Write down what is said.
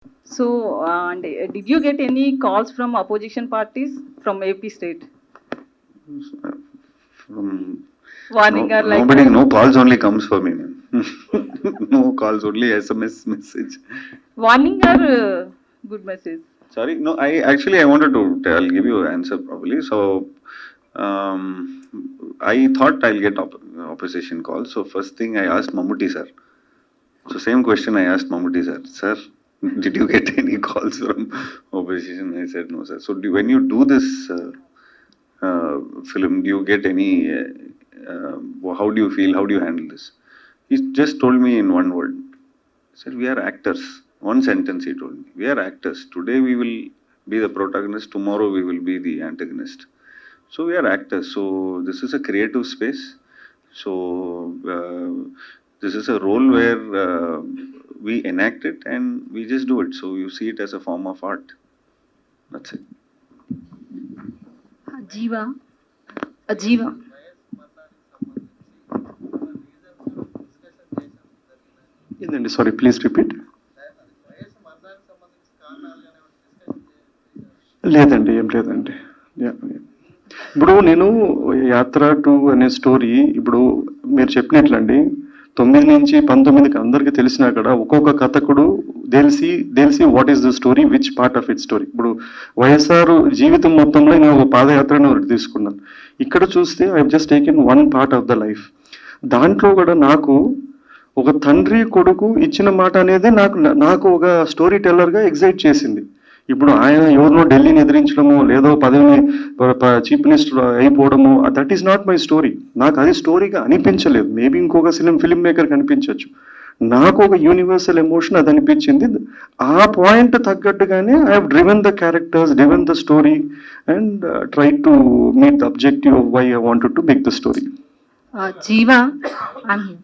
So, did you get any calls from opposition parties from AP state? From Warning or like nobody, that? no calls only comes for me, man. No calls, only SMS message. Warning or good message? Sorry, no, I wanted to I'll give you an answer probably. So, um, I thought I'll get opposition calls. So first thing I asked Mammootty sir. So same question I asked Mammootty sir. Sir, did you get any calls from opposition? I said no, sir. So when you do this film, do you get any? How do you feel? How do you handle this? He just told me in one word. He said, "We are actors." One sentence he told me. We are actors. Today we will be the protagonist. Tomorrow we will be the antagonist. So we are actors. So this is a creative space. So this is a role where we enact it and we just do it. So you see it as a form of art. That's it. Ajiva. Ajiva. ఏందండి sorry please repeat. లేదండి ఏం లేదండి. ఇప్పుడు నేను యాత్ర 2 అనే story ఇప్పుడు మీరు చెప్పినట్లండి 9 నుంచి 19కి అందరికీ తెలిసినా కూడా ఒక్కొక్క కథకుడు తెలిసి what is the story which part of it story. ఇప్పుడు వైఎస్ఆర్ జీవితం మొత్తంలో నేను ఒక పాదయాత్రను ఒకటి తీసుకున్నాను. ఇక్కడ చూస్తే I just taken one part of the life. దాంట్లో కూడా నాకు ఒక తండ్రి కొడుకు ఇచ్చిన మాట అనేది నాకు ఒక స్టోరీ టెల్లర్గా ఎగ్జైట్ చేసింది. ఇప్పుడు ఆయన ఎవరినో ఢిల్లీని ఎదిరించడము లేదో పదవిని చీఫ్ మినిస్టర్ అయిపోవడము that is not my story. నాకు అది స్టోరీగా అనిపించలేదు. మేబీ ఇంకొక ఫిల్మ్ మేకర్కి అనిపించవచ్చు. నాకు ఒక యూనివర్సల్ ఎమోషన్ అది అనిపించింది. ఆ పాయింట్ తగ్గట్టుగానే I have driven the characters, driven the story and try to meet the objective of why I wanted to make the story. Jiva, I'm here.